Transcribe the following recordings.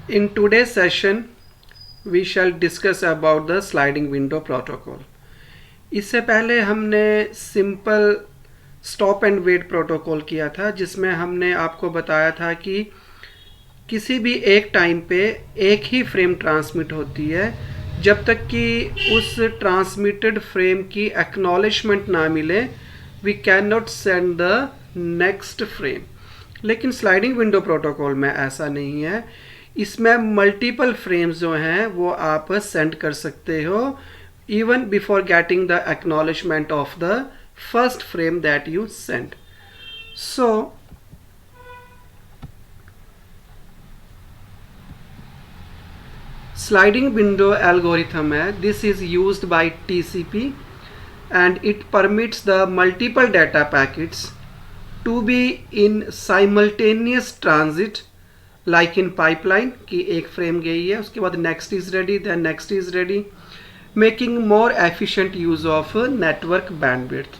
In today's session, we shall discuss about the sliding window protocol. इससे पहले हमने simple stop and wait protocol किया था, जिसमें हमने आपको बताया था कि किसी भी एक टाइम पे एक ही फ्रेम ट्रांसमिट होती है जब तक कि उस ट्रांसमिटेड फ्रेम की एक्नॉलेजमेंट ना मिले we can not send the next frame. लेकिन स्लाइडिंग विंडो प्रोटोकॉल में ऐसा नहीं है। इसमें मल्टीपल फ्रेम्स जो हैं वो आप सेंड कर सकते हो even before getting the acknowledgement of the first frame that you sent. So sliding window algorithm है, this is used by TCP and it permits the multiple data packets to be in simultaneous transit like in pipeline कि एक frame गई है, उसके बाद next is ready, then next is ready, making more efficient use of network bandwidth.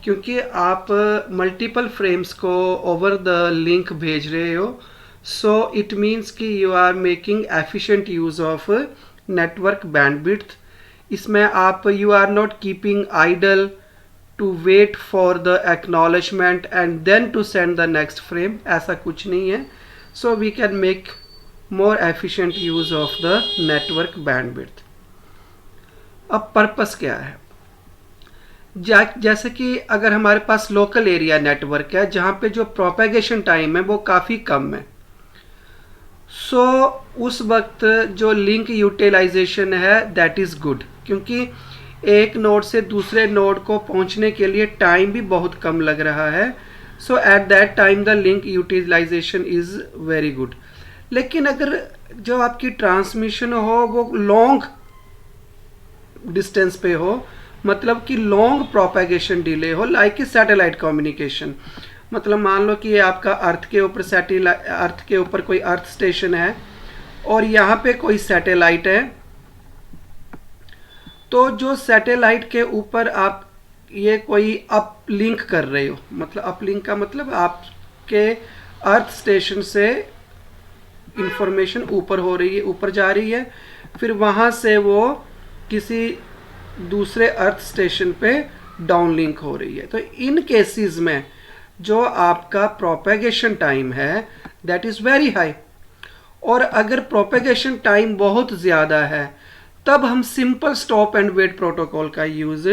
क्योंकि आप multiple frames को over the link भेज रहे हो, सो इट मीन्स कि you are making efficient use of network bandwidth. इसमें आप you are not keeping idle to wait for the acknowledgement and then to send the next frame, ऐसा कुछ नहीं है। So we can make more efficient use of the network bandwidth. अब purpose क्या है? जैसे कि अगर हमारे पास लोकल एरिया नेटवर्क है जहाँ पे जो प्रोपेगेशन टाइम है वो काफ़ी कम है, सो उस वक्त जो लिंक यूटिलाइजेशन है दैट इज़ गुड, क्योंकि एक नोड से दूसरे नोड को पहुँचने के लिए टाइम भी बहुत कम लग रहा है। So at that time the link utilisation is very good. लेकिन अगर जो आपकी ट्रांसमिशन हो वो लॉन्ग डिस्टेंस पे हो, मतलब कि लॉन्ग प्रोपेगेशन डिले हो, लाइक सैटेलाइट कम्युनिकेशन। मतलब मान लो कि ये आपका अर्थ के ऊपर कोई अर्थ स्टेशन है और यहाँ पे कोई सैटेलाइट है, तो जो सैटेलाइट के ऊपर आप ये कोई अप लिंक कर रहे हो, मतलब अप लिंक का मतलब आपके अर्थ स्टेशन से इंफॉर्मेशन ऊपर हो रही है, ऊपर जा रही है, फिर वहाँ से वो किसी दूसरे अर्थ स्टेशन पे डाउन लिंक हो रही है। तो इन केसेस में जो आपका प्रोपेगेशन टाइम है दैट इज़ वेरी हाई, और अगर प्रोपेगेशन टाइम बहुत ज़्यादा है तब हम simple stop and wait protocol का यूज़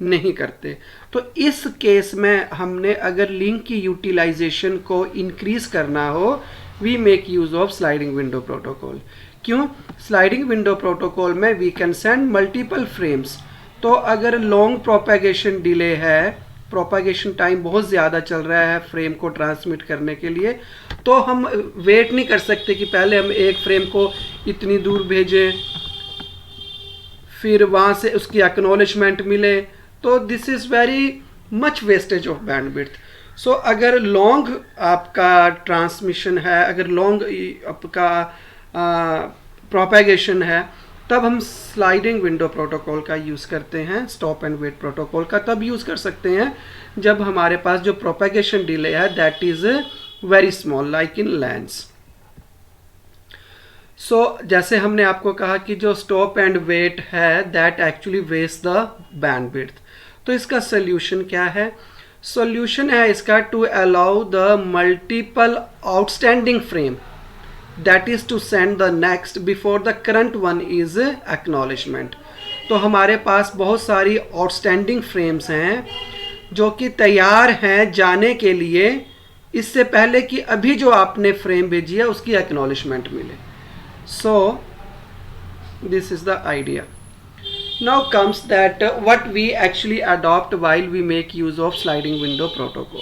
नहीं करते। तो इस केस में हमने अगर लिंक की यूटिलाइजेशन को इंक्रीज़ करना हो we make use of sliding window protocol. क्यों? स्लाइडिंग विंडो प्रोटोकॉल में we can send multiple frames. तो अगर लॉन्ग प्रोपेगेशन डिले है, प्रोपेगेशन टाइम बहुत ज़्यादा चल रहा है फ्रेम को ट्रांसमिट करने के लिए, तो हम वेट नहीं कर सकते कि पहले हम एक फ्रेम को इतनी दूर भेजें फिर वहाँ से उसकी एक्नॉलेजमेंट मिले, तो this is very much wastage of bandwidth. So अगर लॉन्ग आपका ट्रांसमिशन है, अगर लॉन्ग आपका प्रोपेगेशन है, तब हम स्लाइडिंग विंडो प्रोटोकॉल का यूज़ करते हैं। स्टॉप एंड वेट प्रोटोकॉल का तब यूज़ कर सकते हैं जब हमारे पास जो प्रोपेगेशन डिले है that is very small, like in LANs. So जैसे हमने आपको कहा कि जो स्टॉप एंड वेट है that actually waste the bandwidth. तो इसका सोल्यूशन क्या है? सोल्यूशन है इसका to allow the multiple outstanding frame that is to send the next before the current one is acknowledgement। तो हमारे पास बहुत सारी आउटस्टैंडिंग फ्रेम्स हैं जो कि तैयार हैं जाने के लिए, इससे पहले कि अभी जो आपने फ्रेम भेजी है उसकी एक्नॉलेजमेंट मिले। So this is the idea. Now comes that what we actually adopt while we make use of sliding window protocol.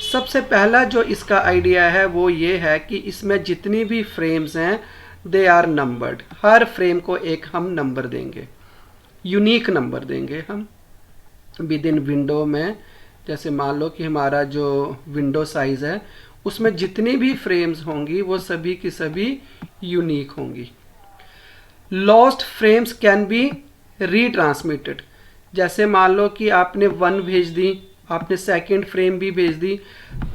सबसे पहला जो इसका आइडिया है वो ये है कि इसमें जितनी भी फ्रेम्स हैं दे आर नंबर्ड। हर फ्रेम को एक हम नंबर देंगे, यूनिक नंबर देंगे हम विद इन विंडो में। जैसे मान लो कि हमारा जो विंडो साइज़ है उसमें जितनी भी फ्रेम्स होंगी वो सभी की सभी यूनिक होंगी। Lost frames can be retransmitted. जैसे मान लो कि आपने 1 भेज दी, आपने सेकंड फ्रेम भी भेज दी,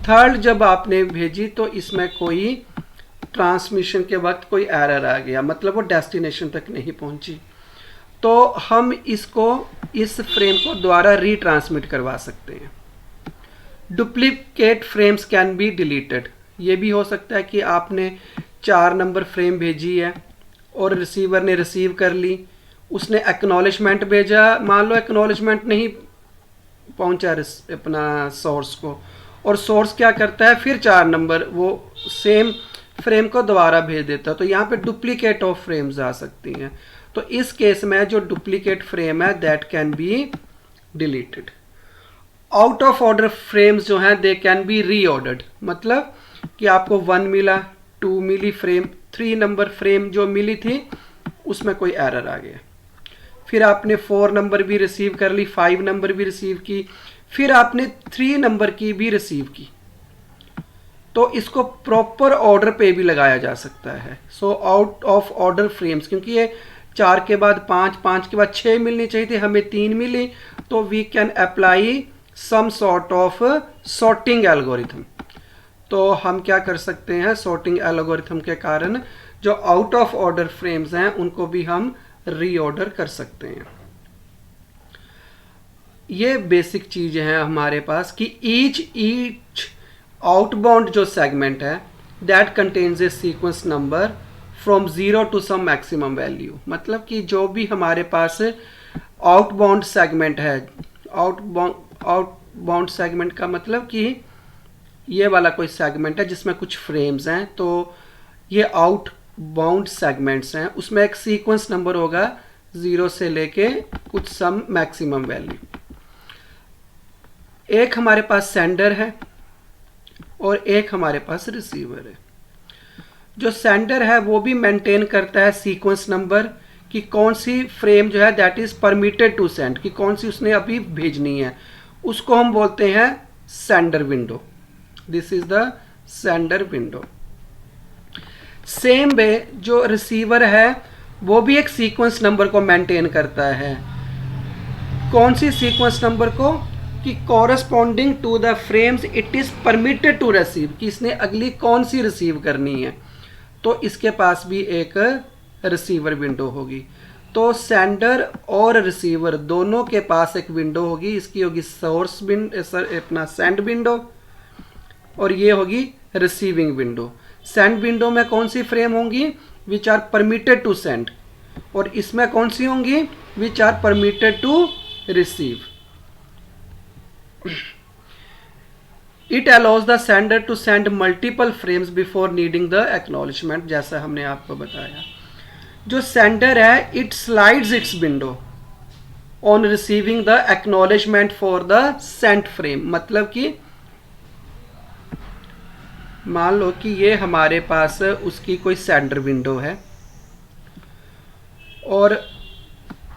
थर्ड जब आपने भेजी तो इसमें कोई ट्रांसमिशन के वक्त कोई एरर आ गया, मतलब वो डेस्टिनेशन तक नहीं पहुंची, तो हम इसको इस फ्रेम को दोबारा रीट्रांसमिट करवा सकते हैं। Duplicate frames can be deleted. ये भी हो सकता है कि आपने 4 नंबर फ्रेम भेजी है और रिसीवर ने रिसीव कर ली, उसने एक्नॉलेजमेंट भेजा, मान लो एक्नॉलेजमेंट नहीं पहुंचा अपना सोर्स को, और सोर्स क्या करता है, फिर 4 नंबर वो सेम फ्रेम को दोबारा भेज देता है, तो यहाँ पे डुप्लीकेट ऑफ फ्रेम्स आ सकती हैं। तो इस केस में जो डुप्लीकेट फ्रेम है that can be deleted. Out of order frames जो हैं दे कैन बी रीऑर्डर्ड, मतलब कि आपको 1 मिला, 2 मिली फ्रेम, 3 नंबर फ्रेम जो मिली थी उसमें कोई एरर आ गया, फिर आपने 4 नंबर भी रिसीव कर ली, 5 नंबर भी रिसीव की, फिर आपने 3 नंबर की भी रिसीव की, तो इसको प्रॉपर ऑर्डर पे भी लगाया जा सकता है। So out of order frames, क्योंकि ये 4 के बाद 5, 5 के बाद 6 मिलनी चाहिए थी, हमें 3 मिली, तो we can apply some sort of sorting algorithm. तो हम क्या कर सकते हैं, सॉर्टिंग एल्गोरिथम के कारण जो आउट ऑफ ऑर्डर फ्रेम्स हैं उनको भी हम रीऑर्डर कर सकते हैं। ये बेसिक चीज है हमारे पास कि ईच आउटबाउंड जो सेगमेंट है that contains a sequence number from 0 to some maximum value, मतलब कि जो भी हमारे पास आउटबाउंड सेगमेंट है, आउटबाउंड सेगमेंट का मतलब कि ये वाला कोई सेगमेंट है जिसमें कुछ फ्रेम्स हैं, तो ये आउटबाउंड सेगमेंट्स हैं, उसमें एक सीक्वेंस नंबर होगा 0 से लेके कुछ सम मैक्सिमम वैल्यू। एक हमारे पास सेंडर है और एक हमारे पास रिसीवर है। जो सेंडर है वो भी मेंटेन करता है सीक्वेंस नंबर कि कौन सी फ्रेम जो है that is permitted to send, कि कौन सी उसने अभी भेजनी है, उसको हम बोलते हैं sender window. This is the sender window. Same way जो रिसीवर है वो भी एक सीक्वेंस नंबर को मेंटेन करता है। कौन सी सीक्वेंस नंबर को, कि corresponding to the frames it is permitted to receive, कि इसने अगली कौन सी रिसीव करनी है, तो इसके पास भी एक रिसीवर विंडो होगी। तो सेंडर और रिसीवर दोनों के पास एक विंडो होगी, इसकी होगी सोर्स अपना सेंड विंडो, और ये होगी रिसीविंग विंडो। सेंड विंडो में कौन सी फ्रेम होंगी, which are permitted to send, और इसमें कौन सी होंगी, which are permitted to receive. It allows the sender to send multiple frames before needing the acknowledgement, जैसा हमने आपको बताया। जो सेंडर है it slides its window on receiving the acknowledgement for the sent frame, मतलब कि मान लो कि ये हमारे पास उसकी कोई सेंडर विंडो है, और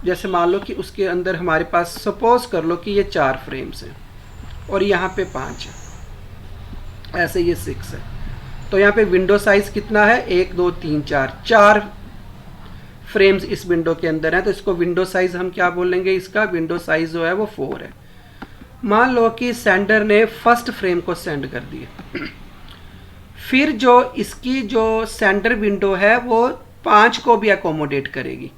जैसे मान लो कि उसके अंदर हमारे पास सपोज कर लो कि ये 4 फ्रेम्स हैं और यहाँ पे 5 है, ऐसे ये 6 है, तो यहाँ पे विंडो साइज कितना है, 1 2 3 4 फ्रेम्स इस विंडो के अंदर है, तो इसको विंडो साइज हम क्या बोलेंगे, इसका विंडो साइज जो है वो 4 है। मान लो कि सेंडर ने फर्स्ट फ्रेम को सेंड कर दिया, फिर जो इसकी जो सेंडर विंडो है वो 5 को भी अकोमोडेट करेगी,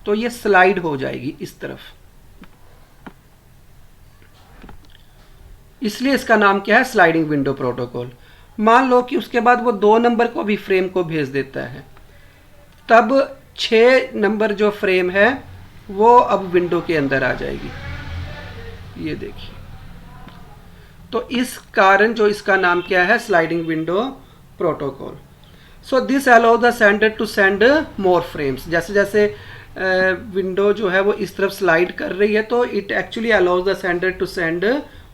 तो ये स्लाइड हो जाएगी इस तरफ, इसलिए इसका नाम क्या है, स्लाइडिंग विंडो प्रोटोकॉल। मान लो कि उसके बाद वो 2 नंबर को भी फ्रेम को भेज देता है, तब 6 नंबर जो फ्रेम है वो अब विंडो के अंदर आ जाएगी, ये देखिए। तो इस कारण जो इसका नाम क्या है, sliding window protocol. So this allow the sender to send more frames, जैसे जैसे विंडो जो है वो इस तरफ स्लाइड कर रही है, तो it actually allows the sender to send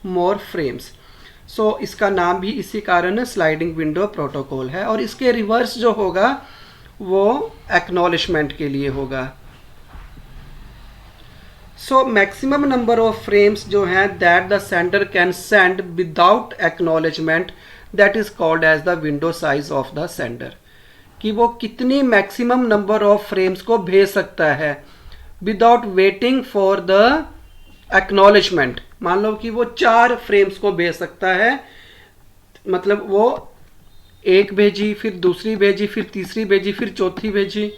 more frames. So इसका नाम भी इसी कारण स्लाइडिंग विंडो प्रोटोकॉल है, और इसके रिवर्स जो होगा वो एक्नॉलेजमेंट के लिए होगा। So maximum number of frames जो हैं that the sender can send without acknowledgement, that is called as the window size of the sender, कि वो कितनी मैक्सिमम नंबर ऑफ फ्रेम्स को भेज सकता है without waiting for the acknowledgement. मान लो कि वो 4 फ्रेम्स को भेज सकता है, मतलब वो एक भेजी, फिर दूसरी भेजी, फिर तीसरी भेजी, फिर चौथी भेजी,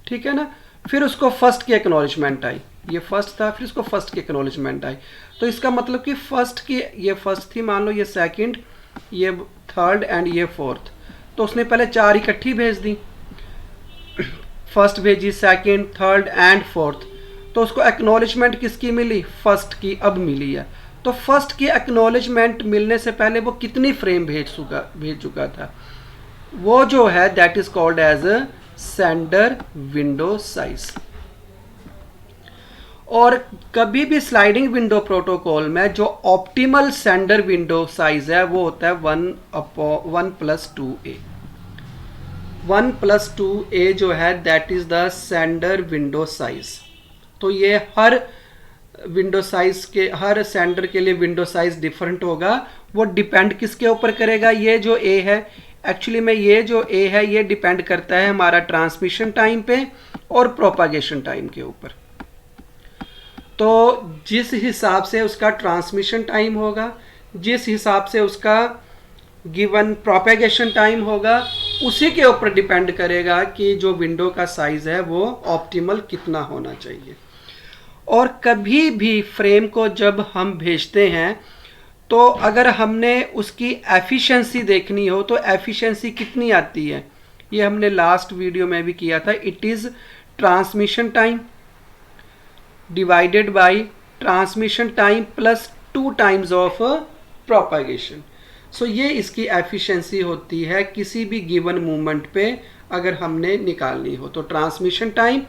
ठीक है ना। फिर उसको फर्स्ट की एक्नॉलेजमेंट आई, ये फर्स्ट था, फिर इसको फर्स्ट की एक्नॉलेजमेंट आई। तो इसका मतलब कि फर्स्ट की, ये फर्स्ट थी मान लो, ये सेकंड, ये थर्ड एंड ये फोर्थ, तो उसने पहले 4 इकट्ठी भेज दी, फर्स्ट भेजी, सेकंड, थर्ड एंड फोर्थ, तो उसको एक्नॉलेजमेंट किसकी मिली, फर्स्ट की अब मिली है। तो फर्स्ट की एक्नॉलेजमेंट मिलने से पहले वो कितनी फ्रेम भेज चुका था, वो जो है that is called as a sender window size. और कभी भी स्लाइडिंग विंडो प्रोटोकॉल में जो ऑप्टिमल सेंडर विंडो साइज है वो होता है 1+2a। 1+2a जो है that is the sender window size. तो ये हर विंडो साइज के, हर सेंडर के लिए विंडो साइज डिफरेंट होगा। वो डिपेंड किसके ऊपर करेगा, ये जो a है, एक्चुअली में ये जो a है ये डिपेंड करता है हमारा ट्रांसमिशन टाइम पे और प्रोपागेशन टाइम के ऊपर। तो जिस हिसाब से उसका ट्रांसमिशन टाइम होगा, जिस हिसाब से उसका गिवन प्रोपेगेशन टाइम होगा, उसी के ऊपर डिपेंड करेगा कि जो विंडो का साइज है वो ऑप्टिमल कितना होना चाहिए। और कभी भी फ्रेम को जब हम भेजते हैं तो अगर हमने उसकी एफिशिएंसी देखनी हो तो एफिशिएंसी कितनी आती है, ये हमने लास्ट वीडियो में भी किया था। It is transmission time divided by transmission time plus 2 times of propagation. So ये इसकी एफिशिएंसी होती है किसी भी गिवन मूवमेंट पे अगर हमने निकालनी हो तो transmission time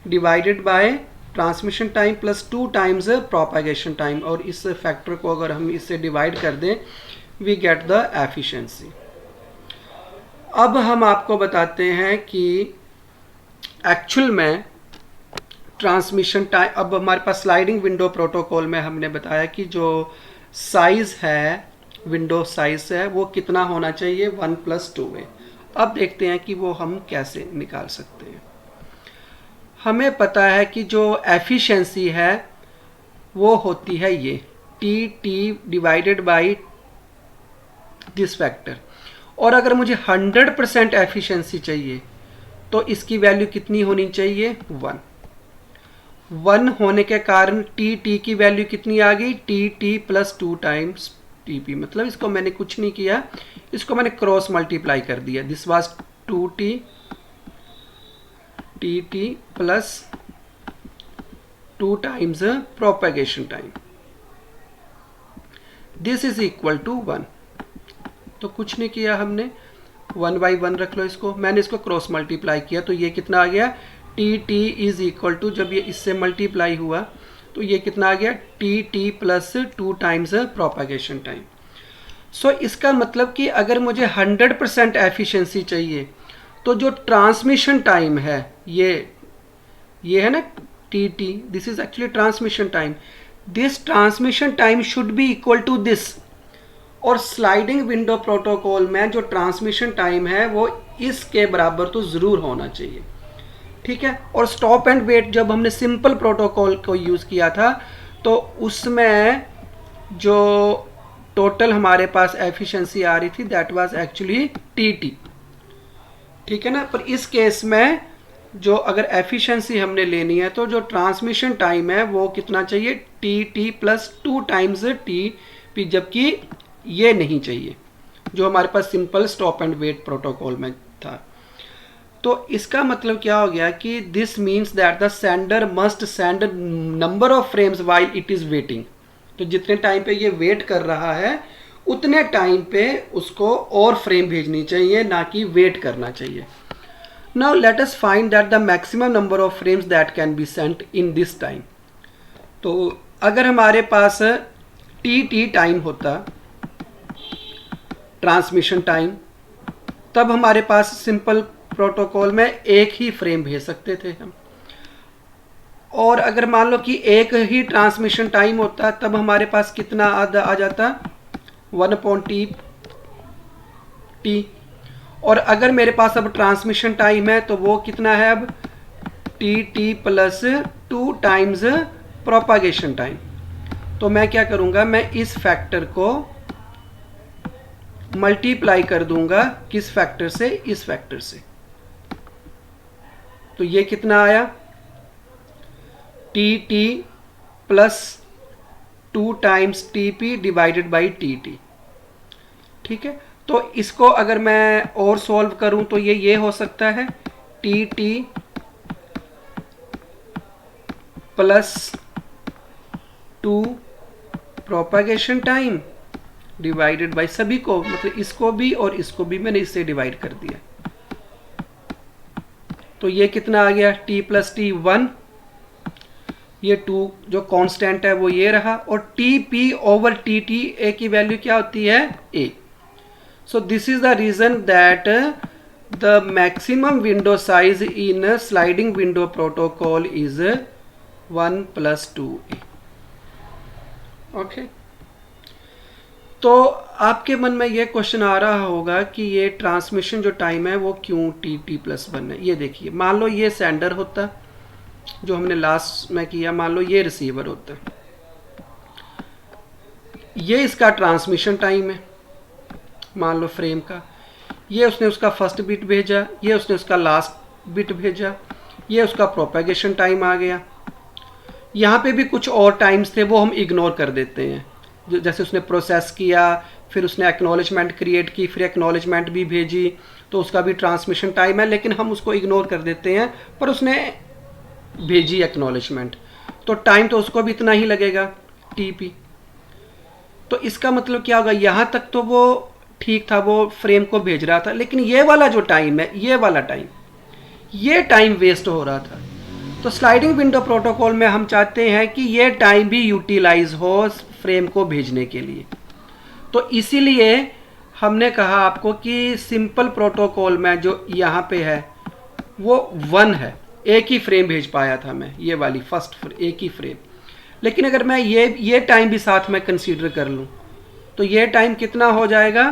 divided by transmission time plus 2 times propagation time, और इस फैक्टर को अगर हम इससे डिवाइड कर दें वी गेट द एफिशिएंसी। अब हम आपको बताते हैं कि एक्चुअल में ट्रांसमिशन टाइम, अब हमारे पास स्लाइडिंग विंडो प्रोटोकॉल में हमने बताया कि जो साइज है, विंडो साइज है, वो कितना होना चाहिए, 1+2a। अब देखते हैं कि वो हम कैसे निकाल सकते हैं। हमें पता है कि जो एफिशिएंसी है वो होती है ये T divided by this factor. और अगर मुझे 100% एफिशिएंसी चाहिए तो इसकी वैल्यू कितनी होनी चाहिए, 1 होने के कारण टी की वैल्यू कितनी आ गई, टी प्लस 2 टाइम्स टीपी। मतलब इसको मैंने कुछ नहीं किया, इसको मैंने क्रॉस मल्टीप्लाई कर दिया। This was 2t T plus 2 times propagation time, this is equal to 1। तो कुछ नहीं किया हमने, 1/1 रख लो इसको, मैंने इसको क्रॉस मल्टीप्लाई किया तो ये कितना आ गया, टी इज इक्वल टू, जब ये इससे मल्टीप्लाई हुआ तो ये कितना आ गया, T plus 2 times propagation time. So इसका मतलब कि अगर मुझे 100% एफिशिएंसी चाहिए तो जो ट्रांसमिशन टाइम है ये है ना T, this is actually transmission time, this transmission time should be equal to this. और स्लाइडिंग विंडो प्रोटोकॉल में जो ट्रांसमिशन टाइम है वो इसके बराबर तो ज़रूर होना चाहिए, ठीक है। और स्टॉप एंड वेट जब हमने सिंपल प्रोटोकॉल को यूज़ किया था तो उसमें जो टोटल हमारे पास एफिशिएंसी आ रही थी दैट वाज एक्चुअली टी, ठीक है ना। पर इस केस में जो अगर एफिशिएंसी हमने लेनी है तो जो ट्रांसमिशन टाइम है वो कितना चाहिए, टी प्लस 2 टाइम्स टी, जबकि ये नहीं चाहिए जो हमारे पास simple stop and wait protocol में था। तो इसका मतलब क्या हो गया कि this means that the sender must send number of frames while it is waiting. तो जितने टाइम पे ये वेट कर रहा है उतने टाइम पे उसको और फ्रेम भेजनी चाहिए, ना कि वेट करना चाहिए। Now let us find that the maximum number of frames that can be sent in this time. तो अगर हमारे पास टी टाइम होता ट्रांसमिशन टाइम, तब हमारे पास सिंपल प्रोटोकॉल में एक ही फ्रेम भेज सकते थे हम। और अगर मान लो कि एक ही ट्रांसमिशन टाइम होता तब हमारे पास कितना आ जाता, 1/t। और अगर मेरे पास अब ट्रांसमिशन टाइम है तो वो कितना है अब, T plus 2 times propagation time. तो मैं क्या करूँगा, मैं इस फैक्टर को मल्टीप्लाई कर दूंगा किस फैक्टर से, इस फैक्टर से। तो ये कितना आया, T T plus 2 times T P divided by T T. ठीक है, तो इसको अगर मैं और सॉल्व करूं तो ये हो सकता है T T plus 2 propagation time divided by सभी को, मतलब इसको भी और इसको भी मैंने इससे डिवाइड कर दिया। तो ये कितना आ गया, t प्लस टी 1, ये 2 जो कांस्टेंट है वो ये रहा, और T P over T T A की वैल्यू क्या होती है, a। So this is the reason that the maximum window size in sliding window protocol is 1 + 2a। Okay, तो आपके मन में ये क्वेश्चन आ रहा होगा कि ये ट्रांसमिशन जो टाइम है वो क्यों t+1 है। ये देखिए, मान लो ये सेंडर होता जो हमने लास्ट में किया, मान लो ये रिसीवर होता, ये इसका ट्रांसमिशन टाइम है मान लो फ्रेम का, ये उसने उसका फर्स्ट बिट भेजा, ये उसने उसका लास्ट बिट भेजा, ये उसका प्रोपेगेशन टाइम आ गया। यहाँ पे भी कुछ और टाइम्स थे वो हम इग्नोर कर देते हैं, जैसे उसने प्रोसेस किया, फिर उसने एक्नॉलेजमेंट क्रिएट की, फिर एक्नॉलेजमेंट भी भेजी, तो उसका भी ट्रांसमिशन टाइम है, लेकिन हम उसको इग्नोर कर देते हैं, पर उसने भेजी एक्नॉलेजमेंट, तो टाइम तो उसको भी इतना ही लगेगा टीपी। तो इसका मतलब क्या होगा, यहाँ तक तो वो ठीक था, वो फ्रेम को भेज रहा था, लेकिन ये वाला जो टाइम है, ये वाला टाइम, ये टाइम वेस्ट हो रहा था। तो स्लाइडिंग विंडो प्रोटोकॉल में हम चाहते हैं कि ये टाइम भी यूटिलाइज हो फ्रेम को भेजने के लिए। तो इसीलिए हमने कहा आपको कि सिंपल प्रोटोकॉल में जो यहाँ पे है वो 1 है, एक ही फ्रेम भेज पाया था मैं, ये वाली फर्स्ट एक ही फ्रेम। लेकिन अगर मैं ये टाइम भी साथ में कंसीडर कर लूँ तो ये टाइम कितना हो जाएगा,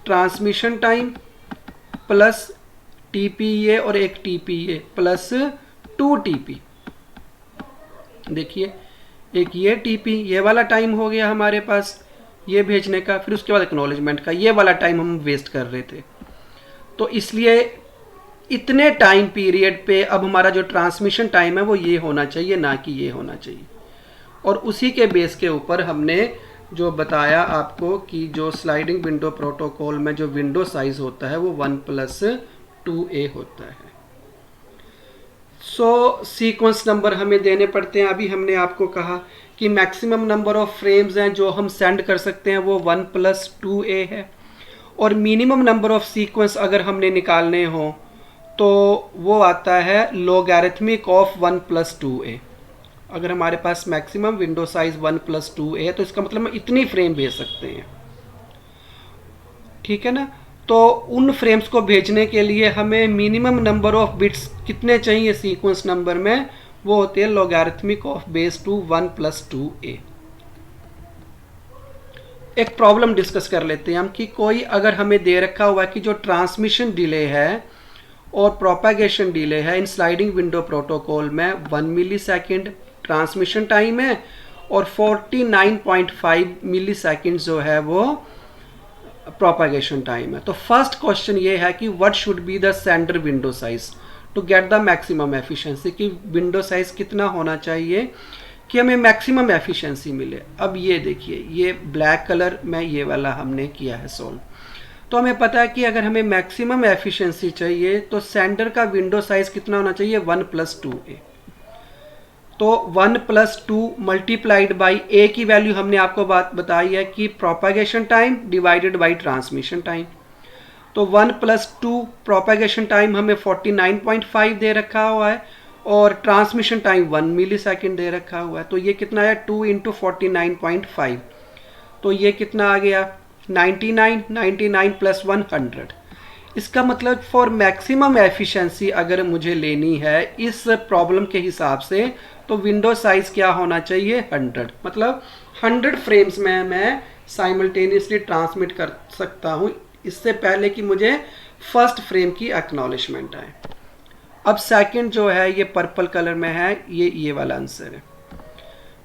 ट्रांसमिशन टाइम प्लस टीपीए और एक टीपीए प्लस 2 टीपी। देखिए, एक ये टीपी, ये वाला टाइम हो गया हमारे पास ये भेजने का, फिर उसके बाद एक्नॉलेजमेंट का, ये वाला टाइम हम वेस्ट कर रहे थे। तो इसलिए इतने टाइम पीरियड पे अब हमारा जो ट्रांसमिशन टाइम है वो ये होना चाहिए, ना कि ये होना चाहिए। और उसी के बेस के ऊपर हमने जो बताया आपको कि जो स्लाइडिंग विंडो प्रोटोकॉल में जो विंडो साइज होता है वो 1 + 2a होता है। सो सीक्वेंस नंबर हमें देने पड़ते हैं। अभी हमने आपको कहा कि मैक्सिमम नंबर ऑफ फ्रेम्स हैं जो हम सेंड कर सकते हैं वो 1 + 2a है, और मिनिमम नंबर ऑफ सीक्वेंस अगर हमने निकालने हो तो वो आता है लॉगरिथमिक ऑफ 1 + 2a। अगर हमारे पास मैक्सिमम विंडो साइज 1 + 2a है तो इसका मतलब हम इतनी फ्रेम भेज सकते हैं, ठीक है ना। तो उन फ्रेम्स को भेजने के लिए हमें मिनिमम नंबर ऑफ बिट्स कितने चाहिए सीक्वेंस नंबर में, वो होते हैं लॉगरिथमिक ऑफ बेस 2 1 + 2a। एक प्रॉब्लम डिस्कस कर लेते हैं हम कि कोई अगर हमें दे रखा हुआ है कि जो ट्रांसमिशन डिले है और प्रोपेगेशन डिले है इन स्लाइडिंग विंडो प्रोटोकॉल में 1 मिलीसेकंड ट्रांसमिशन टाइम है और 49.5 मिलीसेकंड जो है वो प्रोपेगेशन टाइम है। तो फर्स्ट क्वेश्चन ये है कि what should be the sender window size to get the maximum efficiency, कि विंडो साइज कितना होना चाहिए कि हमें मैक्सिमम एफिशिएंसी मिले। अब ये देखिए, ये ब्लैक कलर में ये वाला हमने किया है सॉल्व। तो हमें पता है कि अगर हमें मैक्सिमम एफिशिएंसी चाहिए तो सेंडर का विंडो साइज कितना होना चाहिए, 1 + 2a। तो 1 + 2 मल्टीप्लाइड बाई a की वैल्यू हमने आपको बात बताई है कि propagation time divided by transmission time. तो 1 + 2 प्रोपेगेशन टाइम हमें 49.5 दे रखा हुआ है और ट्रांसमिशन टाइम 1 मिलीसेकंड दे रखा हुआ है। तो ये कितना है, 2 × 49.5, तो ये कितना आ गया 99, 99 + 1 100। इसका मतलब फॉर मैक्सिमम एफिशिएंसी अगर मुझे लेनी है इस प्रॉब्लम के हिसाब से तो विंडो साइज क्या होना चाहिए, 100। मतलब 100 फ्रेम्स में मैं साइमल्टेनियसली ट्रांसमिट कर सकता हूँ इससे पहले कि मुझे फर्स्ट फ्रेम की एक्नॉलेजमेंट आए। अब सेकंड जो है ये पर्पल कलर में है, ये वाला आंसर है।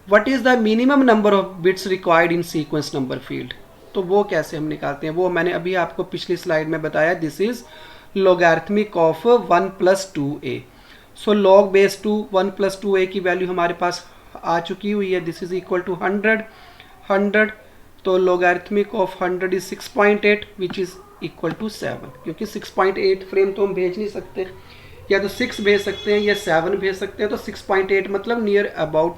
What is the minimum number of bits required in sequence number field. तो वो कैसे हम निकालते हैं, वो मैंने अभी आपको पिछली स्लाइड में बताया। This is logarithmic of 1 + 2a। So log base 2 1 + 2a की वैल्यू हमारे पास आ चुकी हुई है। This is equal to 100। तो logarithmic of 100 is 6.8 which is equal to 7, क्योंकि 6.8 फ्रेम तो हम भेज नहीं सकते, या तो 6 भेज सकते हैं या 7 भेज सकते हैं। तो 6.8 मतलब near about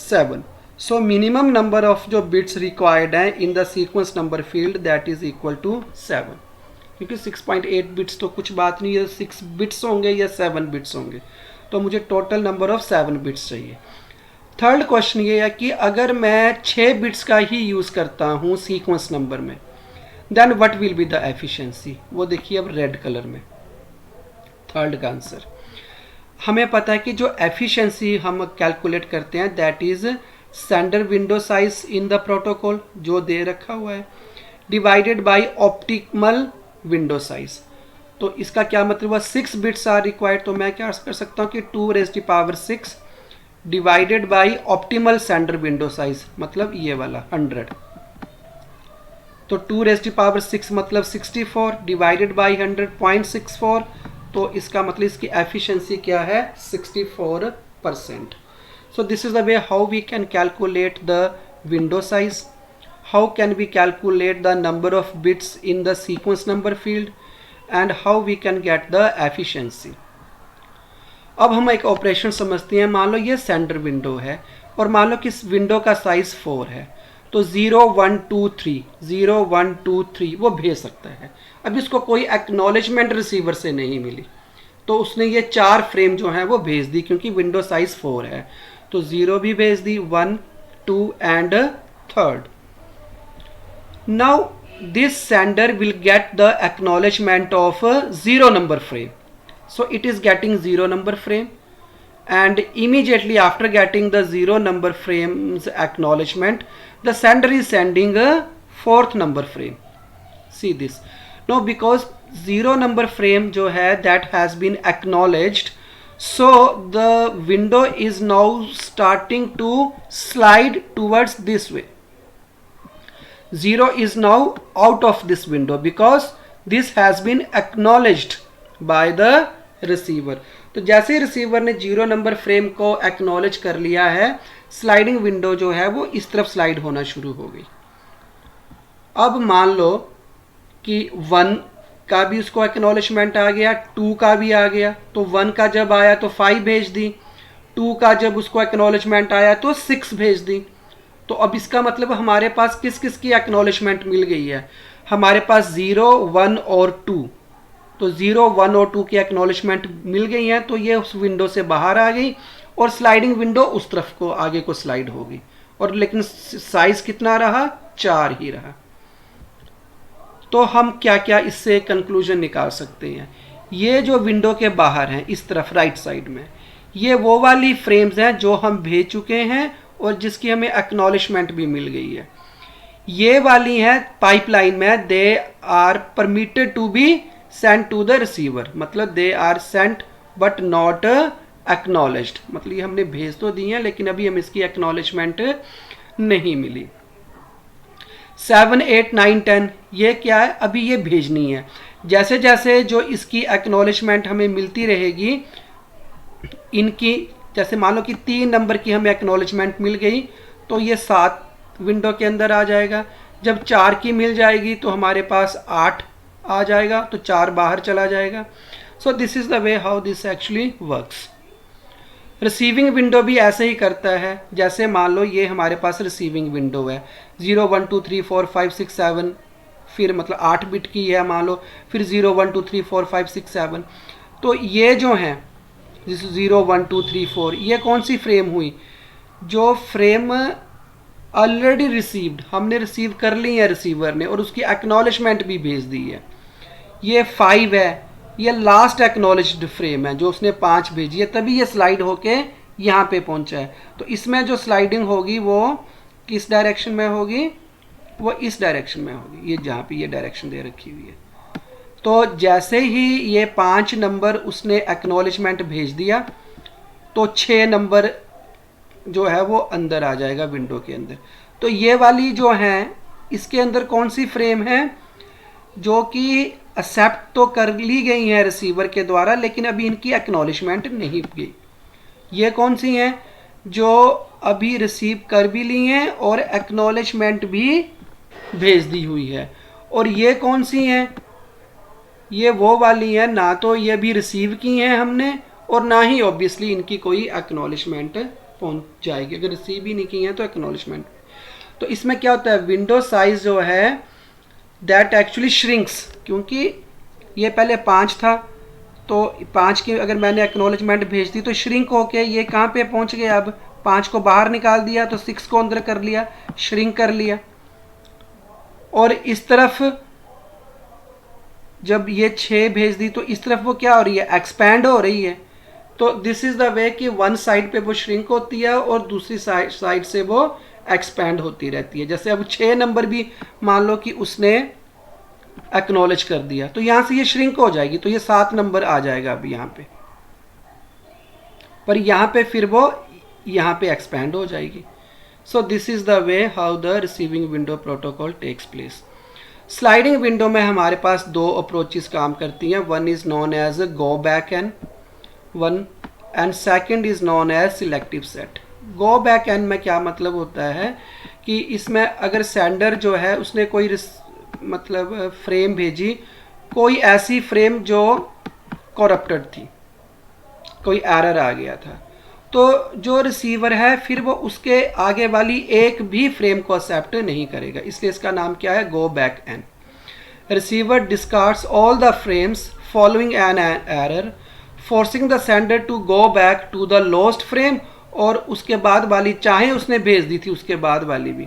7। So minimum number of जो बिट्स रिक्वायर्ड हैं in the sequence number field that is equal to 7, क्योंकि 6.8 बिट्स तो कुछ बात नहीं है, 6 बिट्स होंगे या 7 बिट्स होंगे, तो मुझे टोटल नंबर ऑफ 7 बिट्स चाहिए। थर्ड क्वेश्चन ये है कि अगर मैं 6 बिट्स का ही यूज़ करता हूँ सीक्वेंस नंबर में, then what will be the efficiency. वो देखिए अब रेड कलर में थर्ड का आंसर। हमें पता है कि जो एफिशिएंसी हम कैलकुलेट करते हैं that is sender window size in the protocol, जो दे रखा हुआ है, divided by optimal window size. तो इसका क्या मतलब हुआ, 6 बिट्स आर रिक्वायर्ड, तो मैं क्या कर सकता हूँ कि 2⁻6 divided by optimal sender window size, मतलब ये वाला 100। तो 2⁻6 मतलब 64 डिवाइडेड बाय 100.64, तो इसका मतलब इसकी एफिशिएंसी क्या है, 64%। So this is the way how we can calculate the window size, how can we calculate the number of bits in the sequence number field, and how we can get the efficiency। अब हम एक operation समझते हैं। मान लो ये centre window है और मान लो कि इस विंडो का साइज 4 है, तो 0 1 2 3 0 1 2 3 वो भेज सकता है। अब इसको कोई एक्नॉलेजमेंट रिसीवर से नहीं मिली, तो उसने ये 4 फ्रेम जो हैं वो भेज दी, क्योंकि विंडो साइज 4 है, तो 0 भी भेज दी, 1 2 and 3rd। Now this sender will get the acknowledgement of a 0 number frame, so it is getting 0 number frame, and immediately after getting the 0 number frame's acknowledgement, the sender is sending a 4th number frame। See this, now because 0 number frame जो है that has been acknowledged, so the window is now starting to slide towards this way। 0 is now out of this window because this has been acknowledged by the receiver। तो जैसे receiver ने 0 number frame को acknowledge कर लिया है, sliding window जो है वो इस तरफ स्लाइड होना शुरू हो गई। अब मान लो कि 1 का भी उसको एक्नॉलेजमेंट आ गया, 2 का भी आ गया, तो 1 का जब आया तो 5 भेज दी, 2 का जब उसको एक्नॉलेजमेंट आया तो 6 भेज दी। तो अब इसका मतलब हमारे पास किस किस की एक्नॉलेजमेंट मिल गई है, हमारे पास 0 1 और 2, तो 0 1 और 2 की एक्नॉलेजमेंट मिल गई है, तो ये उस विंडो से बाहर आ गई और स्लाइडिंग विंडो उस तरफ को आगे को स्लाइड हो गई, और लेकिन साइज कितना रहा, 4 ही रहा। तो हम क्या क्या इससे कंक्लूजन निकाल सकते हैं, ये जो विंडो के बाहर हैं इस तरफ राइट साइड में, ये वो वाली फ्रेम्स हैं जो हम भेज चुके हैं और जिसकी हमें एक्नॉलेजमेंट भी मिल गई है। ये वाली है पाइपलाइन में, they are permitted to be send to the receiver, मतलब they are sent but not acknowledged, मतलब ये हमने भेज तो दी है लेकिन अभी हम इसकी एक्नॉलेजमेंट नहीं मिली। 7 8 9 10 ये क्या है, अभी ये भेजनी है। जैसे जैसे जो इसकी एक्नॉलेजमेंट हमें मिलती रहेगी, इनकी जैसे मान लो कि 3 नंबर की हमें एक्नॉलेजमेंट मिल गई, तो ये 7 विंडो के अंदर आ जाएगा। जब 4 की मिल जाएगी तो हमारे पास 8 आ जाएगा, तो 4 बाहर चला जाएगा। सो this is the way how this actually works. Receiving window भी ऐसे ही करता है, जैसे मान लो ये हमारे पास रिसीविंग विंडो है, 0 1 2 3 4 5 6 7, फिर मतलब 8 बिट की है मान लो, फिर 0 1 2 3 4 5 6 7, तो ये जो हैं 0 1 2 3 4 ये कौन सी फ्रेम हुई, जो फ्रेम ऑलरेडी रिसीव्ड, हमने रिसीव कर ली है रिसीवर ने और उसकी एक्नॉलेजमेंट भी भेज दी है। ये 5 है, ये लास्ट एक्नॉलेज्ड फ्रेम है जो उसने 5 भेजी है, तभी ये स्लाइड होके यहाँ पे पहुँचा है। तो इसमें जो स्लाइडिंग होगी वो किस डायरेक्शन में होगी, वो इस डायरेक्शन में होगी, ये जहाँ पे ये डायरेक्शन दे रखी हुई है। तो जैसे ही ये 5 नंबर उसने एक्नॉलेजमेंट भेज दिया, तो 6 नंबर जो है वो अंदर आ जाएगा विंडो के अंदर। तो ये वाली जो हैं इसके अंदर कौन सी फ्रेम है जो कि एक्सेप्ट तो कर ली गई है रिसीवर के द्वारा, लेकिन अभी इनकी एक्नॉलेजमेंट नहीं गई। ये कौन सी हैं जो अभी रिसीव कर भी ली हैं और एक्नॉलेजमेंट भी भेज दी हुई है। और ये कौन सी हैं, ये वो वाली हैं ना तो ये भी रिसीव की हैं हमने और ना ही ऑब्वियसली इनकी कोई एक्नॉलेजमेंट पहुंच जाएगी। अगर रिसीव ही नहीं की हैं तो एक्नॉलेजमेंट। तो इसमें क्या होता है, विंडो साइज जो है दैट एक्चुअली श्रिंक्स, क्योंकि ये पहले 5 था तो 5 की अगर मैंने एक्नॉलेजमेंट भेज दी तो श्रिंक होके ये कहाँ पे पहुंच गया, अब 5 को बाहर निकाल दिया तो 6 को अंदर कर लिया, श्रिंक कर लिया। और इस तरफ जब ये 6 भेज दी तो इस तरफ वो क्या हो रही है, एक्सपैंड हो रही है। तो दिस इज द वे कि वन साइड पे वो श्रिंक होती है और दूसरी साइड से वो एक्सपैंड होती रहती है। जैसे अब 6 नंबर भी मान लो कि उसने एक्नॉलेज कर दिया तो यहां से ये श्रिंक हो जाएगी तो ये 7 नंबर आ जाएगा अभी यहाँ पे, पर यहाँ पे फिर वो यहाँ पे एक्सपैंड हो जाएगी। So this is the way how the receiving window protocol takes place. Sliding window में हमारे पास 2 अप्रोचेस काम करती हैं। One is known as go back N one and second is known as selective set. Go back N में क्या मतलब होता है कि इसमें अगर सेंडर जो है उसने कोई मतलब फ्रेम भेजी, कोई ऐसी फ्रेम जो करप्टेड थी, कोई एरर आ गया था, तो जो रिसीवर है फिर वो उसके आगे वाली एक भी फ्रेम को एक्सेप्ट नहीं करेगा, इसलिए इसका नाम क्या है, go back N. Receiver discards all the frames following an error forcing the sender to go back to the lost frame, और उसके बाद वाली चाहे उसने भेज दी थी उसके बाद वाली भी,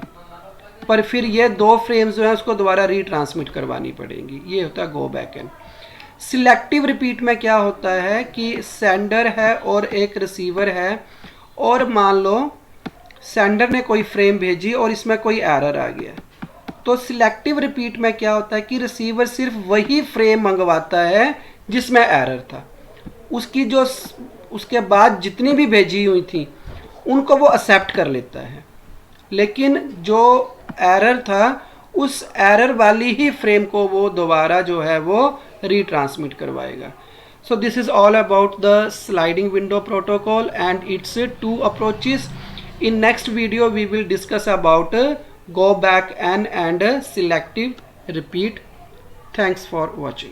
पर फिर ये 2 फ्रेम्स जो है उसको दोबारा रीट्रांसमिट करवानी पड़ेंगी। ये होता है go back N. Selective repeat में क्या होता है कि सेंडर है और एक रिसीवर है, और मान लो सेंडर ने कोई फ्रेम भेजी और इसमें कोई एरर आ गया, तो सिलेक्टिव रिपीट में क्या होता है कि रिसीवर सिर्फ वही फ्रेम मंगवाता है जिसमें एरर था, उसकी जो उसके बाद जितनी भी भेजी हुई थी उनको वो एक्सेप्ट कर लेता है, लेकिन जो एरर था उस एरर वाली ही फ्रेम को वो दोबारा जो है वो रीट्रांसमिट करवाएगा। So this is all about the sliding window protocol and its 2 approaches. In next video we will discuss about go back N and selective repeat. Thanks for watching.